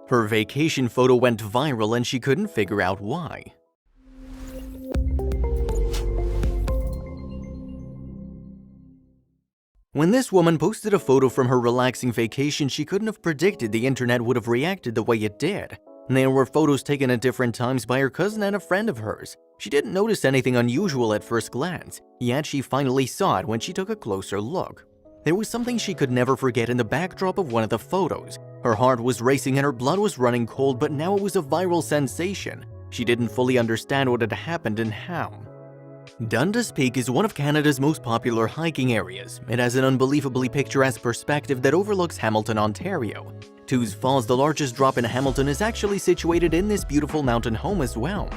Her vacation photo went viral and she couldn't figure out why. When this woman posted a photo from her relaxing vacation, she couldn't have predicted the internet would have reacted the way it did. There were photos taken at different times by her cousin and a friend of hers. She didn't notice anything unusual at first glance, yet she finally saw it when she took a closer look. There was something she could never forget in the backdrop of one of the photos. Her heart was racing and her blood was running cold, but now it was a viral sensation. She didn't fully understand what had happened and how. Dundas Peak is one of Canada's most popular hiking areas. It has an unbelievably picturesque perspective that overlooks Hamilton, Ontario. Tews Falls, the largest drop in Hamilton, is actually situated in this beautiful mountain home as well.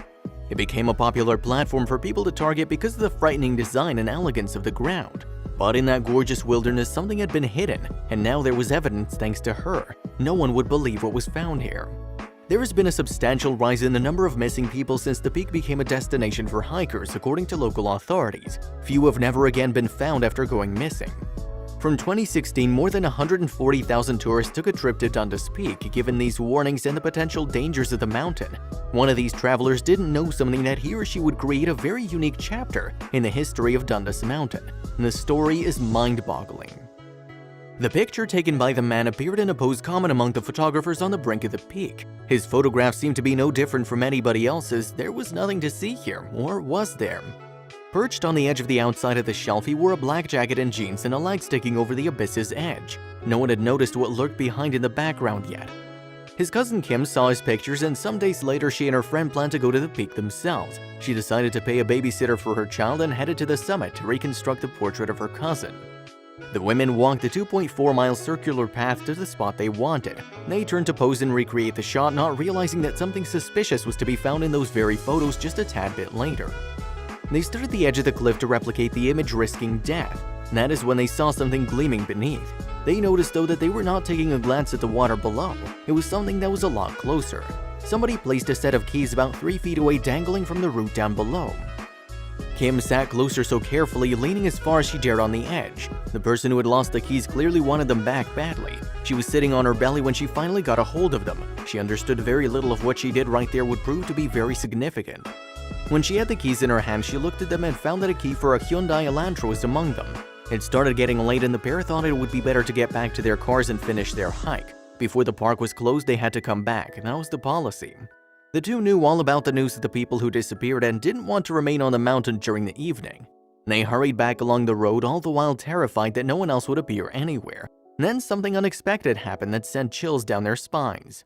It became a popular platform for people to target because of the frightening design and elegance of the ground. But in that gorgeous wilderness, something had been hidden, and now there was evidence thanks to her. No one would believe what was found here. There has been a substantial rise in the number of missing people since the peak became a destination for hikers, according to local authorities. Few have never again been found after going missing. From 2016, more than 140,000 tourists took a trip to Dundas Peak, given these warnings and the potential dangers of the mountain. One of these travelers didn't know something that he or she would create a very unique chapter in the history of Dundas Mountain. And the story is mind-boggling. The picture taken by the man appeared in a pose common among the photographers on the brink of the peak. His photograph seemed to be no different from anybody else's. There was nothing to see here, or was there? Perched on the edge of the outside of the shelf, he wore a black jacket and jeans and a leg sticking over the abyss's edge. No one had noticed what lurked behind in the background yet. His cousin Kim saw his pictures, and some days later she and her friend planned to go to the peak themselves. She decided to pay a babysitter for her child and headed to the summit to reconstruct the portrait of her cousin. The women walked the 2.4-mile circular path to the spot they wanted. They turned to pose and recreate the shot, not realizing that something suspicious was to be found in those very photos just a tad bit later. They stood at the edge of the cliff to replicate the image, risking death. That is when they saw something gleaming beneath. They noticed though that they were not taking a glance at the water below. It was something that was a lot closer. Somebody placed a set of keys about 3 feet away, dangling from the root down below. Kim sat closer so carefully, leaning as far as she dared on the edge. The person who had lost the keys clearly wanted them back badly. She was sitting on her belly when she finally got a hold of them. She understood very little of what she did right there would prove to be very significant. When she had the keys in her hand, she looked at them and found that a key for a Hyundai Elantra was among them. It started getting late and the pair thought it would be better to get back to their cars and finish their hike. Before the park was closed, they had to come back, and that was the policy. The two knew all about the news of the people who disappeared and didn't want to remain on the mountain during the evening. They hurried back along the road, all the while terrified that no one else would appear anywhere. And then something unexpected happened that sent chills down their spines.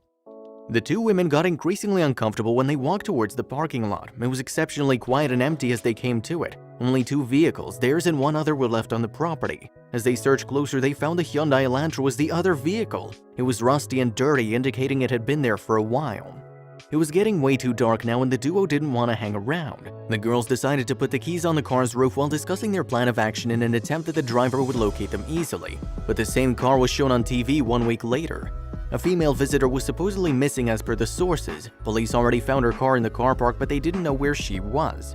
The two women got increasingly uncomfortable when they walked towards the parking lot. It was exceptionally quiet and empty as they came to it. Only 2 vehicles, theirs and one other, were left on the property. As they searched closer, they found the Hyundai Elantra was the other vehicle. It was rusty and dirty, indicating it had been there for a while. It was getting way too dark now and the duo didn't want to hang around. The girls decided to put the keys on the car's roof while discussing their plan of action in an attempt that the driver would locate them easily. But the same car was shown on TV 1 week later. A female visitor was supposedly missing as per the sources. Police already found her car in the car park, but they didn't know where she was.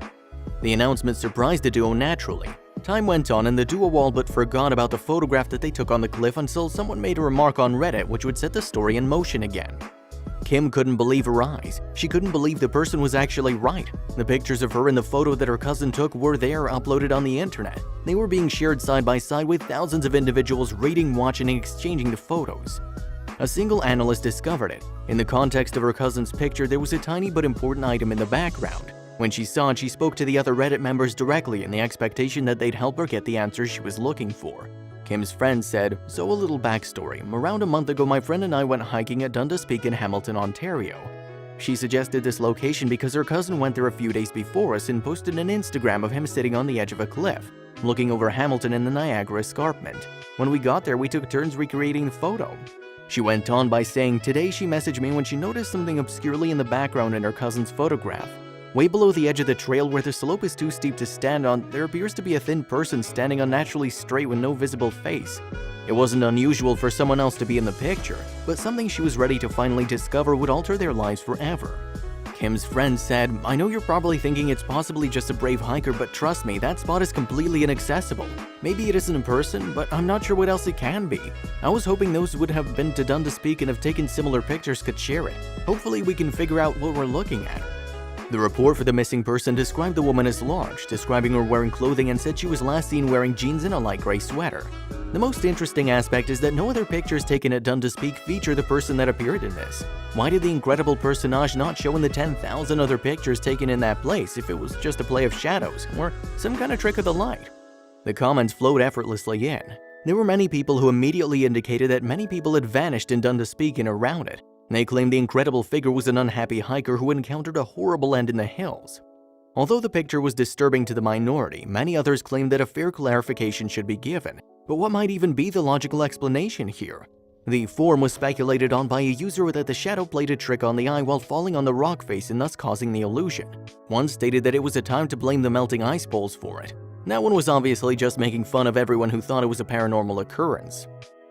The announcement surprised the duo naturally. Time went on and the duo all but forgot about the photograph that they took on the cliff until someone made a remark on Reddit which would set the story in motion again. Kim couldn't believe her eyes. She couldn't believe the person was actually right. The pictures of her in the photo that her cousin took were there, uploaded on the internet. They were being shared side by side with thousands of individuals reading, watching, and exchanging the photos. A single analyst discovered it. In the context of her cousin's picture, there was a tiny but important item in the background. When she saw it, she spoke to the other Reddit members directly in the expectation that they'd help her get the answers she was looking for. Kim's friend said, "So a little backstory. Around a month ago, my friend and I went hiking at Dundas Peak in Hamilton, Ontario. She suggested this location because her cousin went there a few days before us and posted an Instagram of him sitting on the edge of a cliff, looking over Hamilton and the Niagara Escarpment. When we got there, we took turns recreating the photo." She went on by saying, "Today she messaged me when she noticed something obscurely in the background in her cousin's photograph. Way below the edge of the trail where the slope is too steep to stand on, there appears to be a thin person standing unnaturally straight with no visible face. It wasn't unusual for someone else to be in the picture, but something she was ready to finally discover would alter their lives forever." Kim's friend said, "I know you're probably thinking it's possibly just a brave hiker, but trust me, that spot is completely inaccessible. Maybe it isn't in person, but I'm not sure what else it can be. I was hoping those who would have been to Dundas Peak and have taken similar pictures could share it. Hopefully we can figure out what we're looking at." The report for the missing person described the woman as large, describing her wearing clothing, and said she was last seen wearing jeans and a light gray sweater. The most interesting aspect is that no other pictures taken at Dundas Peak feature the person that appeared in this. Why did the incredible personage not show in the 10,000 other pictures taken in that place if it was just a play of shadows or some kind of trick of the light? The comments flowed effortlessly in. There were many people who immediately indicated that many people had vanished in Dundas Peak and around it. They claimed the incredible figure was an unhappy hiker who encountered a horrible end in the hills. Although the picture was disturbing to the minority, many others claimed that a fair clarification should be given. But what might even be the logical explanation here? The form was speculated on by a user that the shadow played a trick on the eye while falling on the rock face and thus causing the illusion. One stated that it was a time to blame the melting ice balls for it. That one was obviously just making fun of everyone who thought it was a paranormal occurrence.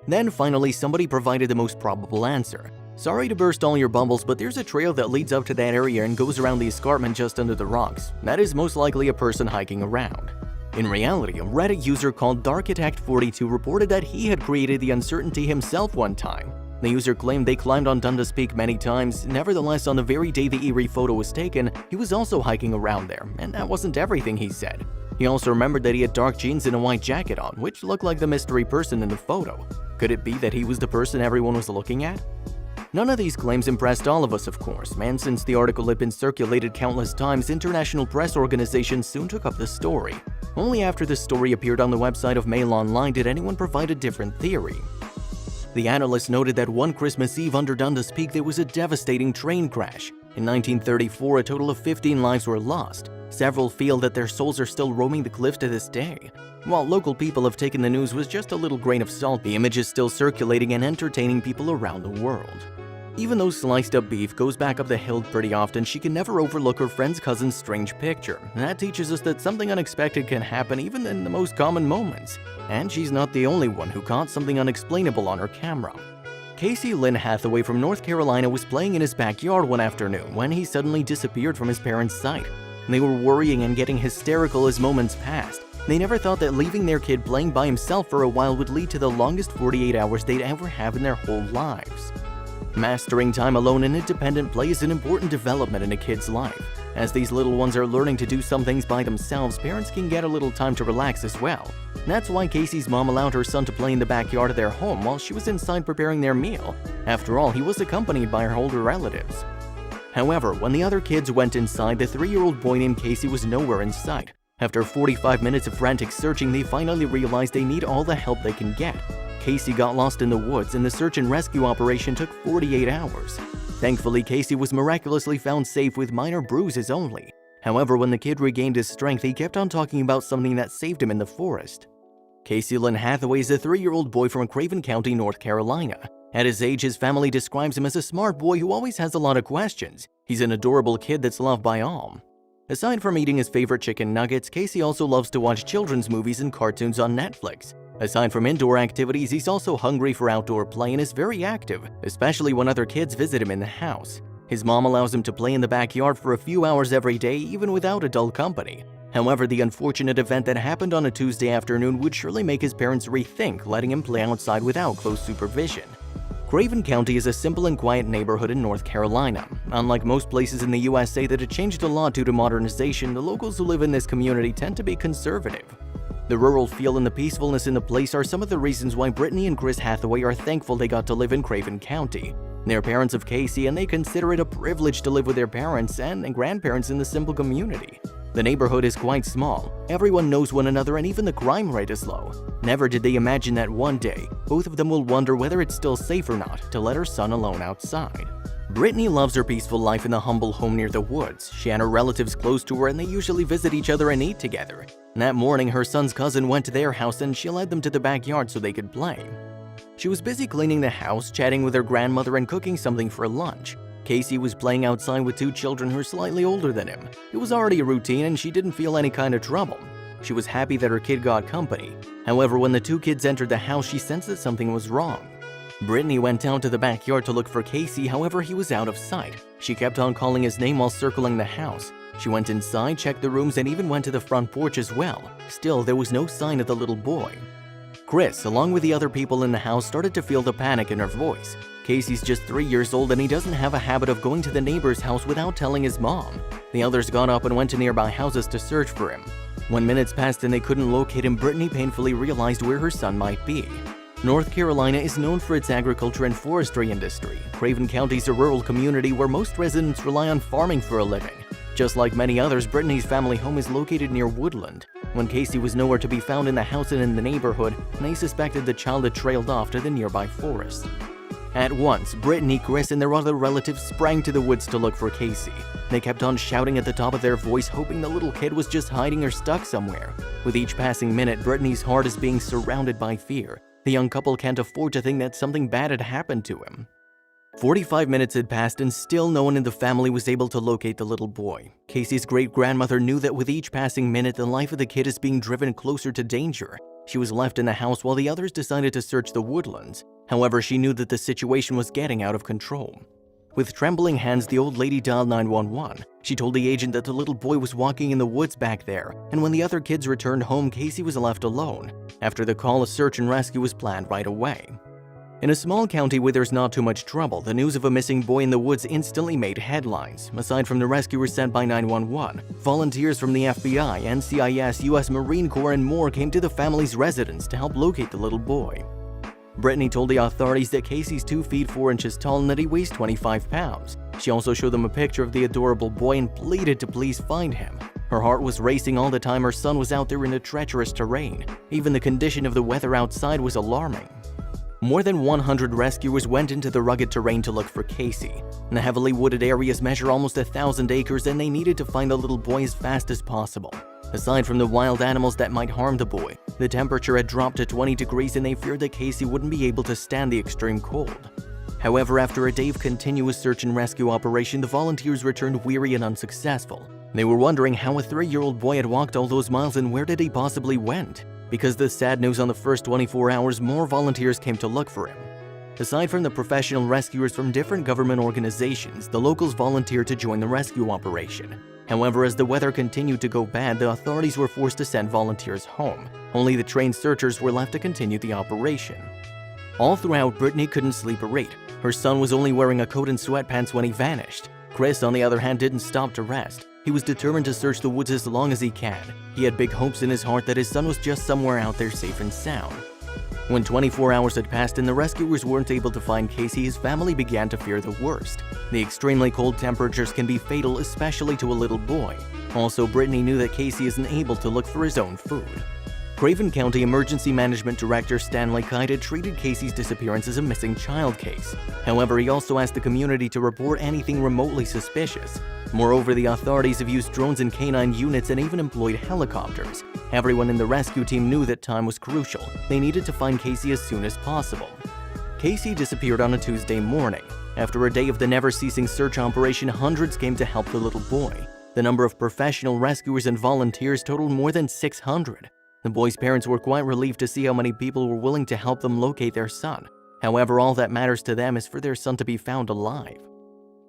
Then finally somebody provided the most probable answer. "Sorry to burst all your bubbles, but there's a trail that leads up to that area and goes around the escarpment just under the rocks. That is most likely a person hiking around." In reality, a Reddit user called Darkitect42 reported that he had created the uncertainty himself one time. The user claimed they climbed on Dundas Peak many times. Nevertheless, on the very day the eerie photo was taken, he was also hiking around there, and that wasn't everything, he said. He also remembered that he had dark jeans and a white jacket on, which looked like the mystery person in the photo. Could it be that he was the person everyone was looking at? None of these claims impressed all of us, of course, and since the article had been circulated countless times, international press organizations soon took up the story. Only after the story appeared on the website of Mail Online did anyone provide a different theory. The analyst noted that one Christmas Eve under Dundas Peak there was a devastating train crash. In 1934, a total of 15 lives were lost. Several feel that their souls are still roaming the cliff to this day. While local people have taken the news with just a little grain of salt, the image is still circulating and entertaining people around the world. Even though Sliced Up Beef goes back up the hill pretty often, she can never overlook her friend's cousin's strange picture. That teaches us that something unexpected can happen even in the most common moments. And she's not the only one who caught something unexplainable on her camera. Casey Lynn Hathaway from North Carolina was playing in his backyard one afternoon when he suddenly disappeared from his parents' sight. They were worrying and getting hysterical as moments passed. They never thought that leaving their kid playing by himself for a while would lead to the longest 48 hours they'd ever have in their whole lives. Mastering time alone and independent play is an important development in a kid's life. As these little ones are learning to do some things by themselves, parents can get a little time to relax as well. That's why Casey's mom allowed her son to play in the backyard of their home while she was inside preparing their meal. After all, he was accompanied by her older relatives. However, when the other kids went inside, the 3-year-old boy named Casey was nowhere in sight. After 45 minutes of frantic searching, they finally realized they need all the help they can get. Casey got lost in the woods and the search and rescue operation took 48 hours. Thankfully, Casey was miraculously found safe with minor bruises only. However, when the kid regained his strength, he kept on talking about something that saved him in the forest. Casey Lynn Hathaway is a 3-year-old boy from Craven County, North Carolina. At his age, his family describes him as a smart boy who always has a lot of questions. He's an adorable kid that's loved by all. Aside from eating his favorite chicken nuggets, Casey also loves to watch children's movies and cartoons on Netflix. Aside from indoor activities, he's also hungry for outdoor play and is very active, especially when other kids visit him in the house. His mom allows him to play in the backyard for a few hours every day, even without adult company. However, the unfortunate event that happened on a Tuesday afternoon would surely make his parents rethink letting him play outside without close supervision. Craven County is a simple and quiet neighborhood in North Carolina. Unlike most places in the USA that had changed a lot due to modernization, the locals who live in this community tend to be conservative. The rural feel and the peacefulness in the place are some of the reasons why Brittany and Chris Hathaway are thankful they got to live in Craven County. They're parents of Casey and they consider it a privilege to live with their parents and grandparents in the simple community. The neighborhood is quite small, everyone knows one another and even the crime rate is low. Never did they imagine that one day, both of them will wonder whether it's still safe or not to let her son alone outside. Brittany loves her peaceful life in the humble home near the woods. She and her relatives close to her and they usually visit each other and eat together. That morning, her son's cousin went to their house and she led them to the backyard so they could play. She was busy cleaning the house, chatting with her grandmother and cooking something for lunch. Casey was playing outside with 2 children who are slightly older than him. It was already a routine and she didn't feel any kind of trouble. She was happy that her kid got company. However, when the 2 kids entered the house, she sensed that something was wrong. Brittany went down to the backyard to look for Casey, however he was out of sight. She kept on calling his name while circling the house. She went inside, checked the rooms, and even went to the front porch as well. Still, there was no sign of the little boy. Chris, along with the other people in the house, started to feel the panic in her voice. Casey's just 3 years old and he doesn't have a habit of going to the neighbor's house without telling his mom. The others got up and went to nearby houses to search for him. When minutes passed and they couldn't locate him, Brittany painfully realized where her son might be. North Carolina is known for its agriculture and forestry industry. Craven County is a rural community where most residents rely on farming for a living. Just like many others, Brittany's family home is located near woodland. When Casey was nowhere to be found in the house and in the neighborhood, they suspected the child had trailed off to the nearby forest. At once, Brittany, Chris, and their other relatives sprang to the woods to look for Casey. They kept on shouting at the top of their voice, hoping the little kid was just hiding or stuck somewhere. With each passing minute, Brittany's heart is being surrounded by fear. The young couple can't afford to think that something bad had happened to him. 45 minutes had passed and still no one in the family was able to locate the little boy. Casey's great-grandmother knew that with each passing minute, the life of the kid is being driven closer to danger. She was left in the house while the others decided to search the woodlands. However, she knew that the situation was getting out of control. With trembling hands, the old lady dialed 911. She told the agent that the little boy was walking in the woods back there, and when the other kids returned home, Casey was left alone. After the call, a search and rescue was planned right away. In a small county where there's not too much trouble, the news of a missing boy in the woods instantly made headlines. Aside from the rescuers sent by 911, volunteers from the FBI, NCIS, US Marine Corps, and more came to the family's residence to help locate the little boy. Brittany told the authorities that Casey's 2 feet 4 inches tall and that he weighs 25 pounds. She also showed them a picture of the adorable boy and pleaded to please find him. Her heart was racing all the time her son was out there in the treacherous terrain. Even the condition of the weather outside was alarming. More than 100 rescuers went into the rugged terrain to look for Casey. The heavily wooded areas measure almost 1,000 acres and they needed to find the little boy as fast as possible. Aside from the wild animals that might harm the boy, the temperature had dropped to 20 degrees and they feared that Casey wouldn't be able to stand the extreme cold. However, after a day of continuous search and rescue operation, the volunteers returned weary and unsuccessful. They were wondering how a 3-year-old boy had walked all those miles and where did he possibly went. Because of the sad news on the first 24 hours, more volunteers came to look for him. Aside from the professional rescuers from different government organizations, the locals volunteered to join the rescue operation. However, as the weather continued to go bad, the authorities were forced to send volunteers home. Only the trained searchers were left to continue the operation. All throughout, Brittany couldn't sleep or eat. Her son was only wearing a coat and sweatpants when he vanished. Chris, on the other hand, didn't stop to rest. He was determined to search the woods as long as he can. He had big hopes in his heart that his son was just somewhere out there safe and sound. When 24 hours had passed and the rescuers weren't able to find Casey, his family began to fear the worst. The extremely cold temperatures can be fatal, especially to a little boy. Also, Brittany knew that Casey isn't able to look for his own food. Craven County Emergency Management Director Stanley Kite had treated Casey's disappearance as a missing child case. However, he also asked the community to report anything remotely suspicious. Moreover, the authorities have used drones and canine units and even employed helicopters. Everyone in the rescue team knew that time was crucial. They needed to find Casey as soon as possible. Casey disappeared on a Tuesday morning. After a day of the never-ceasing search operation, hundreds came to help the little boy. The number of professional rescuers and volunteers totaled more than 600. The boy's parents were quite relieved to see how many people were willing to help them locate their son. However, all that matters to them is for their son to be found alive.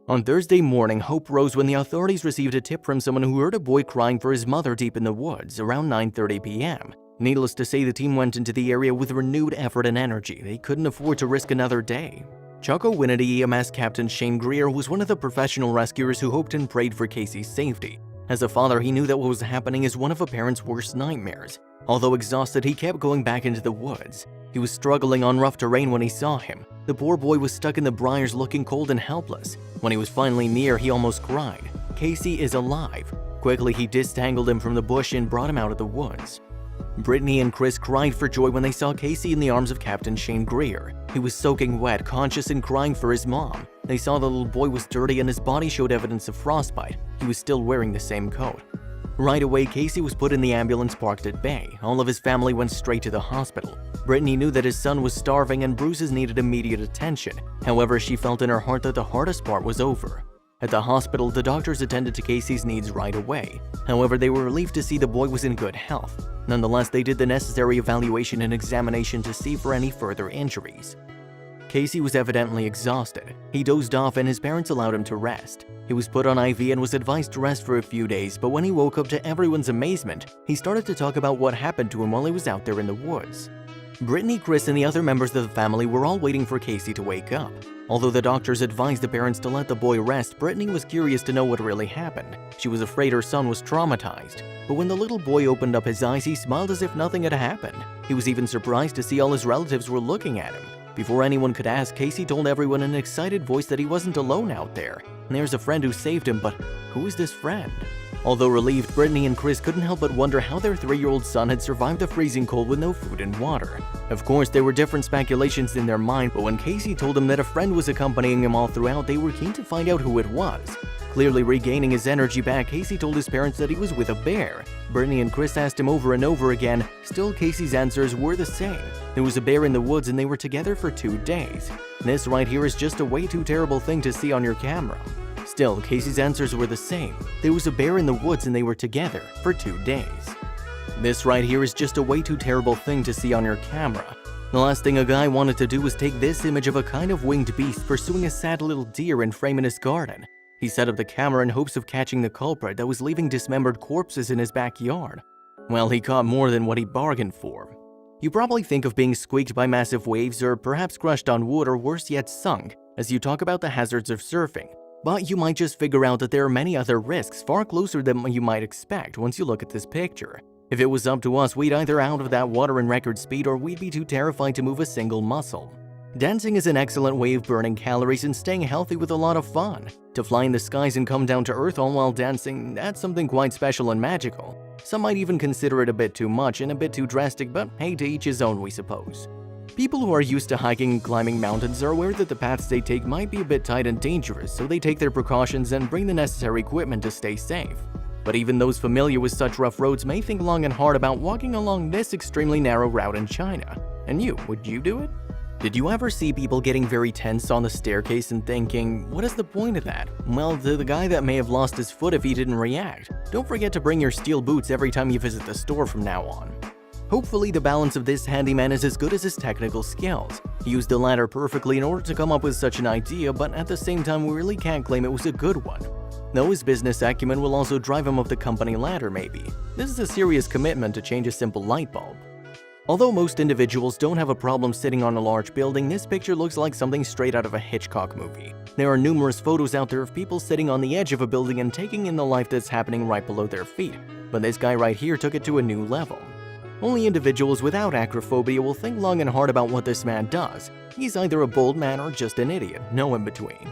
On Thursday morning, hope rose when the authorities received a tip from someone who heard a boy crying for his mother deep in the woods around 9:30 p.m. Needless to say, the team went into the area with renewed effort and energy. They couldn't afford to risk another day. Chocowinity EMS Captain Shane Greer was one of the professional rescuers who hoped and prayed for Casey's safety. As a father, he knew that what was happening is one of a parent's worst nightmares. Although exhausted, he kept going back into the woods. He was struggling on rough terrain when he saw him. The poor boy was stuck in the briars looking cold and helpless. When he was finally near, he almost cried. Casey is alive. Quickly, he disentangled him from the bush and brought him out of the woods. Brittany and Chris cried for joy when they saw Casey in the arms of Captain Shane Greer. He was soaking wet, conscious and crying for his mom. They saw the little boy was dirty and his body showed evidence of frostbite. He was still wearing the same coat. Right away, Casey was put in the ambulance parked at bay. All of his family went straight to the hospital. Brittany knew that his son was starving and bruises needed immediate attention. However, she felt in her heart that the hardest part was over. At the hospital, the doctors attended to Casey's needs right away. However, they were relieved to see the boy was in good health. Nonetheless, they did the necessary evaluation and examination to see for any further injuries. Casey was evidently exhausted. He dozed off and his parents allowed him to rest. He was put on IV and was advised to rest for a few days, but when he woke up, to everyone's amazement, he started to talk about what happened to him while he was out there in the woods. Brittany, Chris, and the other members of the family were all waiting for Casey to wake up. Although the doctors advised the parents to let the boy rest, Brittany was curious to know what really happened. She was afraid her son was traumatized. But when the little boy opened up his eyes, he smiled as if nothing had happened. He was even surprised to see all his relatives were looking at him. Before anyone could ask, Casey told everyone in an excited voice that he wasn't alone out there. And there's a friend who saved him, but who is this friend? Although relieved, Brittany and Chris couldn't help but wonder how their 3-year-old son had survived the freezing cold with no food and water. Of course, there were different speculations in their mind, but when Casey told them that a friend was accompanying him all throughout, they were keen to find out who it was. Clearly regaining his energy back, Casey told his parents that he was with a bear. Brittany and Chris asked him over and over again. Still, Casey's answers were the same. There was a bear in the woods and they were together for 2 days. This right here is just a way too terrible thing to see on your camera. Still, Casey's answers were the same. There was a bear in the woods and they were together for 2 days. This right here is just a way too terrible thing to see on your camera. The last thing a guy wanted to do was take this image of a kind of winged beast pursuing a sad little deer and frame in his garden. He set up the camera in hopes of catching the culprit that was leaving dismembered corpses in his backyard. Well, he caught more than what he bargained for. You probably think of being squeaked by massive waves or perhaps crushed on wood or worse yet sunk as you talk about the hazards of surfing. But you might just figure out that there are many other risks far closer than you might expect once you look at this picture. If it was up to us, we'd either out of that water in record speed or we'd be too terrified to move a single muscle. Dancing is an excellent way of burning calories and staying healthy with a lot of fun. To fly in the skies and come down to earth all while dancing, that's something quite special and magical. Some might even consider it a bit too much and a bit too drastic, but hey, to each his own, we suppose. People who are used to hiking and climbing mountains are aware that the paths they take might be a bit tight and dangerous, so they take their precautions and bring the necessary equipment to stay safe. But even those familiar with such rough roads may think long and hard about walking along this extremely narrow route in China. And you, would you do it? Did you ever see people getting very tense on the staircase and thinking, what is the point of that? Well, the guy that may have lost his foot if he didn't react. Don't forget to bring your steel boots every time you visit the store from now on. Hopefully the balance of this handyman is as good as his technical skills. He used the latter perfectly in order to come up with such an idea, but at the same time we really can't claim it was a good one. Though his business acumen will also drive him up the company ladder maybe. This is a serious commitment to change a simple light bulb. Although most individuals don't have a problem sitting on a large building, this picture looks like something straight out of a Hitchcock movie. There are numerous photos out there of people sitting on the edge of a building and taking in the life that's happening right below their feet, but this guy right here took it to a new level. Only individuals without acrophobia will think long and hard about what this man does. He's either a bold man or just an idiot, no in between.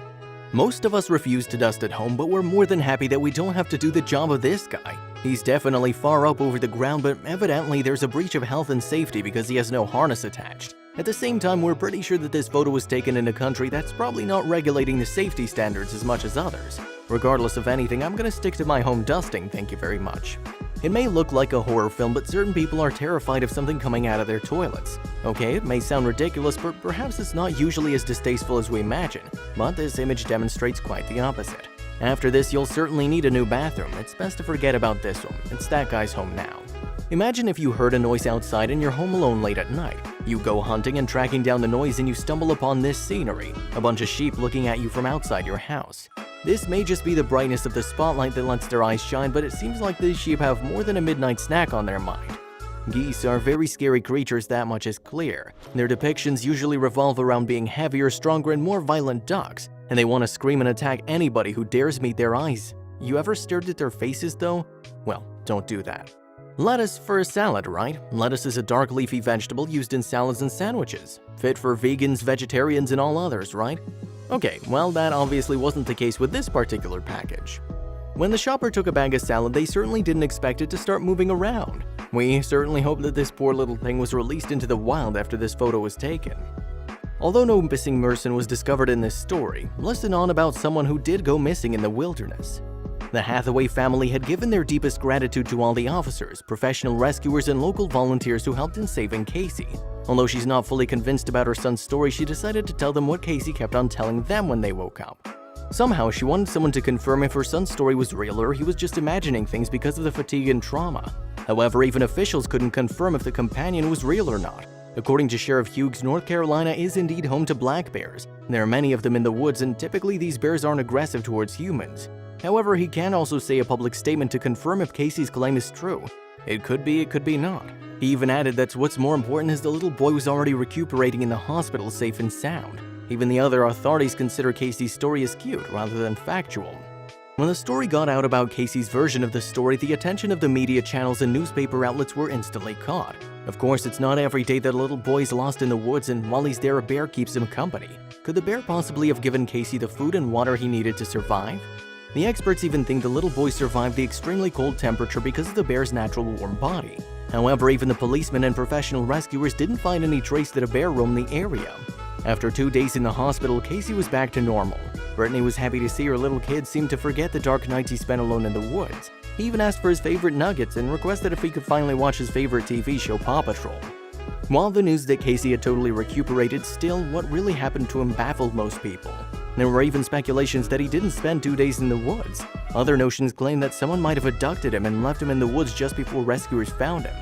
Most of us refuse to dust at home, but we're more than happy that we don't have to do the job of this guy. He's definitely far up over the ground, but evidently there's a breach of health and safety because he has no harness attached. At the same time, we're pretty sure that this photo was taken in a country that's probably not regulating the safety standards as much as others. Regardless of anything, I'm gonna stick to my home dusting, thank you very much. It may look like a horror film, but certain people are terrified of something coming out of their toilets. Okay, it may sound ridiculous, but perhaps it's not usually as distasteful as we imagine, but this image demonstrates quite the opposite. After this, you'll certainly need a new bathroom. It's best to forget about this one. It's that guy's home now. Imagine if you heard a noise outside and you're home alone late at night. You go hunting and tracking down the noise and you stumble upon this scenery, a bunch of sheep looking at you from outside your house. This may just be the brightness of the spotlight that lets their eyes shine, but it seems like these sheep have more than a midnight snack on their mind. Geese are very scary creatures, that much is clear. Their depictions usually revolve around being heavier, stronger, and more violent ducks, and they want to scream and attack anybody who dares meet their eyes. You ever stared at their faces though? Well, don't do that. Lettuce for a salad, right? Lettuce is a dark leafy vegetable used in salads and sandwiches. Fit for vegans, vegetarians, and all others, right? Okay, well that obviously wasn't the case with this particular package. When the shopper took a bag of salad, they certainly didn't expect it to start moving around. We certainly hope that this poor little thing was released into the wild after this photo was taken. Although no missing person was discovered in this story, listen on about someone who did go missing in the wilderness. The Hathaway family had given their deepest gratitude to all the officers, professional rescuers, and local volunteers who helped in saving Casey. Although she's not fully convinced about her son's story, she decided to tell them what Casey kept on telling them when they woke up. Somehow, she wanted someone to confirm if her son's story was real or he was just imagining things because of the fatigue and trauma. However, even officials couldn't confirm if the companion was real or not. According to Sheriff Hughes, North Carolina is indeed home to black bears. There are many of them in the woods, and typically these bears aren't aggressive towards humans. However, he can also say a public statement to confirm if Casey's claim is true. It could be not. He even added that what's more important is the little boy was already recuperating in the hospital safe and sound. Even the other authorities consider Casey's story as cute rather than factual. When the story got out about Casey's version of the story, the attention of the media channels and newspaper outlets were instantly caught. Of course, it's not every day that a little boy is lost in the woods, and while he's there, a bear keeps him company. Could the bear possibly have given Casey the food and water he needed to survive? The experts even think the little boy survived the extremely cold temperature because of the bear's natural warm body. However, even the policemen and professional rescuers didn't find any trace that a bear roamed the area. After 2 days in the hospital, Casey was back to normal. Brittany was happy to see her little kid seem to forget the dark nights he spent alone in the woods. He even asked for his favorite nuggets and requested if he could finally watch his favorite TV show, Paw Patrol. While the news that Casey had totally recuperated, still, what really happened to him baffled most people. There were even speculations that he didn't spend 2 days in the woods. Other notions claimed that someone might have abducted him and left him in the woods just before rescuers found him.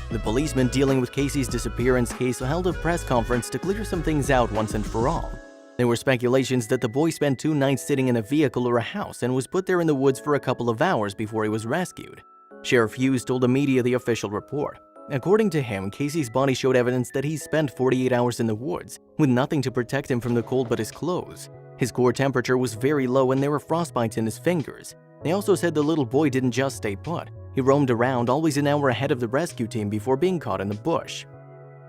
The policeman dealing with Casey's disappearance case held a press conference to clear some things out once and for all. There were speculations that the boy spent 2 nights sitting in a vehicle or a house and was put there in the woods for a couple of hours before he was rescued. Sheriff Hughes told the media the official report. According to him, Casey's body showed evidence that he spent 48 hours in the woods, with nothing to protect him from the cold but his clothes. His core temperature was very low and there were frostbites in his fingers. They also said the little boy didn't just stay put. He roamed around, always an hour ahead of the rescue team before being caught in the bush.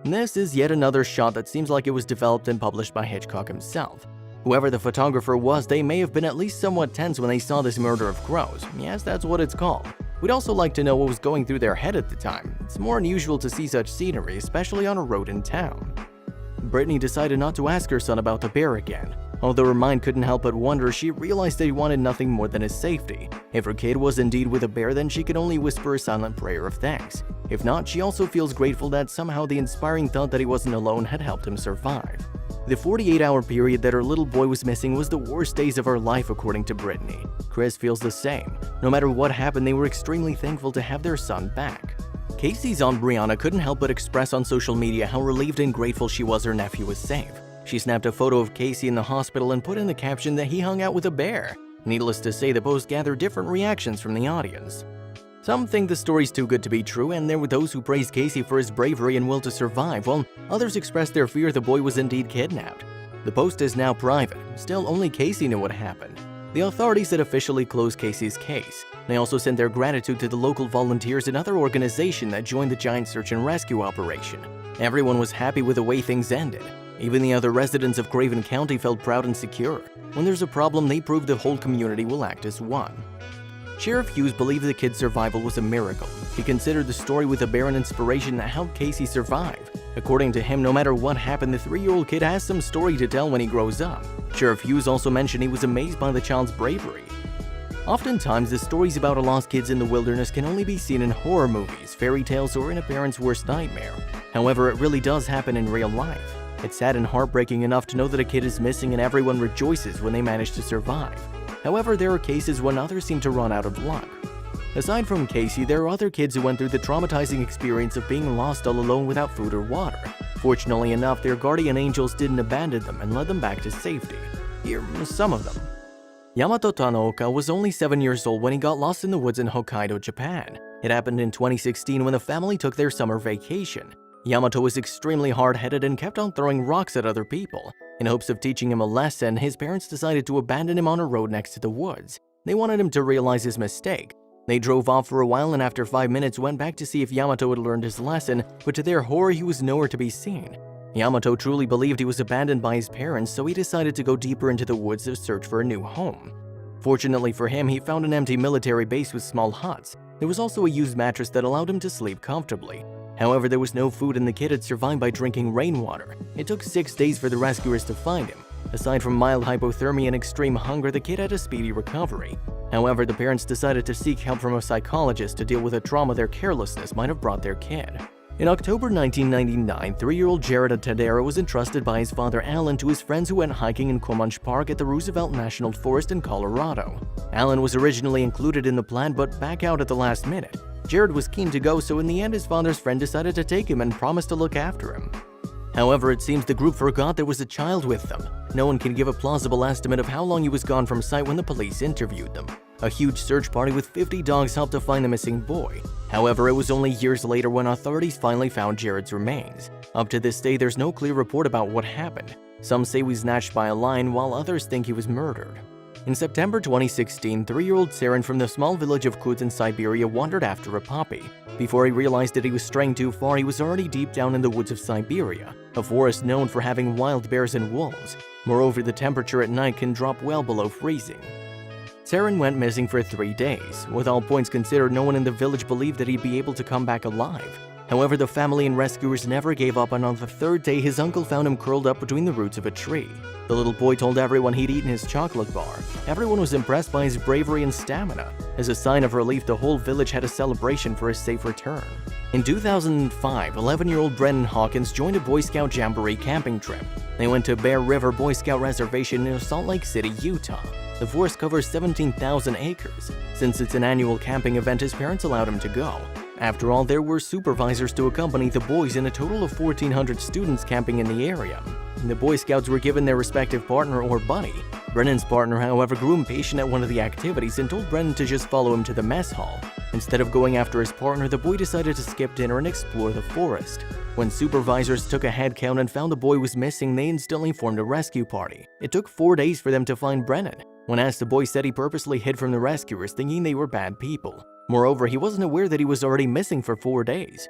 This is yet another shot that seems like it was developed and published by Hitchcock himself. Whoever the photographer was, they may have been at least somewhat tense when they saw this murder of crows. Yes, that's what it's called. We'd also like to know what was going through their head at the time. It's more unusual to see such scenery, especially on a road in town. Brittany decided not to ask her son about the bear again. Although her mind couldn't help but wonder, she realized that he wanted nothing more than his safety. If her kid was indeed with a bear, then she could only whisper a silent prayer of thanks. If not, she also feels grateful that somehow the inspiring thought that he wasn't alone had helped him survive. The 48-hour period that her little boy was missing was the worst days of her life, according to Brittany. Chris feels the same. No matter what happened, they were extremely thankful to have their son back. Casey's aunt Brianna couldn't help but express on social media how relieved and grateful she was her nephew was safe. She snapped a photo of Casey in the hospital and put in the caption that he hung out with a bear. Needless to say, the post gathered different reactions from the audience. Some think the story's too good to be true, and there were those who praised Casey for his bravery and will to survive, while others expressed their fear the boy was indeed kidnapped. The post is now private. Still, only Casey knew what happened. The authorities had officially closed Casey's case. They also sent their gratitude to the local volunteers and other organizations that joined the giant search and rescue operation. Everyone was happy with the way things ended. Even the other residents of Craven County felt proud and secure. When there's a problem, they prove the whole community will act as one. Sheriff Hughes believed the kid's survival was a miracle. He considered the story with a bear an inspiration that helped Casey survive. According to him, no matter what happened, the 3-year-old kid has some story to tell when he grows up. Sheriff Hughes also mentioned he was amazed by the child's bravery. Oftentimes, the stories about lost kids in the wilderness can only be seen in horror movies, fairy tales, or in a parent's worst nightmare. However, it really does happen in real life. It's sad and heartbreaking enough to know that a kid is missing and everyone rejoices when they manage to survive. However, there are cases when others seem to run out of luck. Aside from Casey, there are other kids who went through the traumatizing experience of being lost all alone without food or water. Fortunately enough, their guardian angels didn't abandon them and led them back to safety. Here are some of them. Yamato Tanoka was only 7 years old when he got lost in the woods in Hokkaido, Japan. It happened in 2016 when the family took their summer vacation. Yamato was extremely hard-headed and kept on throwing rocks at other people. In hopes of teaching him a lesson, his parents decided to abandon him on a road next to the woods. They wanted him to realize his mistake. They drove off for a while and after 5 minutes went back to see if Yamato had learned his lesson, but to their horror he was nowhere to be seen. Yamato truly believed he was abandoned by his parents, so he decided to go deeper into the woods to search for a new home. Fortunately for him, he found an empty military base with small huts. There was also a used mattress that allowed him to sleep comfortably. However, there was no food and the kid had survived by drinking rainwater. It took 6 days for the rescuers to find him. Aside from mild hypothermia and extreme hunger, the kid had a speedy recovery. However, the parents decided to seek help from a psychologist to deal with the trauma their carelessness might have brought their kid. In October 1999, 3-year-old Jared Atera was entrusted by his father Alan to his friends who went hiking in Comanche Park at the Roosevelt National Forest in Colorado. Alan was originally included in the plan but backed out at the last minute. Jared was keen to go, so in the end his father's friend decided to take him and promised to look after him. However, it seems the group forgot there was a child with them. No one can give a plausible estimate of how long he was gone from sight when the police interviewed them. A huge search party with 50 dogs helped to find the missing boy. However, it was only years later when authorities finally found Jared's remains. Up to this day, there's no clear report about what happened. Some say he was snatched by a lion, while others think he was murdered. In September 2016, 3-year-old Saren from the small village of Kudz in Siberia wandered after a puppy. Before he realized that he was straying too far, he was already deep down in the woods of Siberia, a forest known for having wild bears and wolves. Moreover, the temperature at night can drop well below freezing. Saren went missing for 3 days. With all points considered, no one in the village believed that he'd be able to come back alive. However, the family and rescuers never gave up, and on the 3rd day, his uncle found him curled up between the roots of a tree. The little boy told everyone he'd eaten his chocolate bar. Everyone was impressed by his bravery and stamina. As a sign of relief, the whole village had a celebration for his safe return. In 2005, 11-year-old Brennan Hawkins joined a Boy Scout Jamboree camping trip. They went to Bear River Boy Scout Reservation near Salt Lake City, Utah. The forest covers 17,000 acres. Since it's an annual camping event, his parents allowed him to go. After all, there were supervisors to accompany the boys and a total of 1,400 students camping in the area. The Boy Scouts were given their respective partner or buddy. Brennan's partner, however, grew impatient at one of the activities and told Brennan to just follow him to the mess hall. Instead of going after his partner, the boy decided to skip dinner and explore the forest. When supervisors took a head count and found the boy was missing, they instantly formed a rescue party. It took 4 days for them to find Brennan. When asked, the boy said he purposely hid from the rescuers, thinking they were bad people. Moreover, he wasn't aware that he was already missing for 4 days.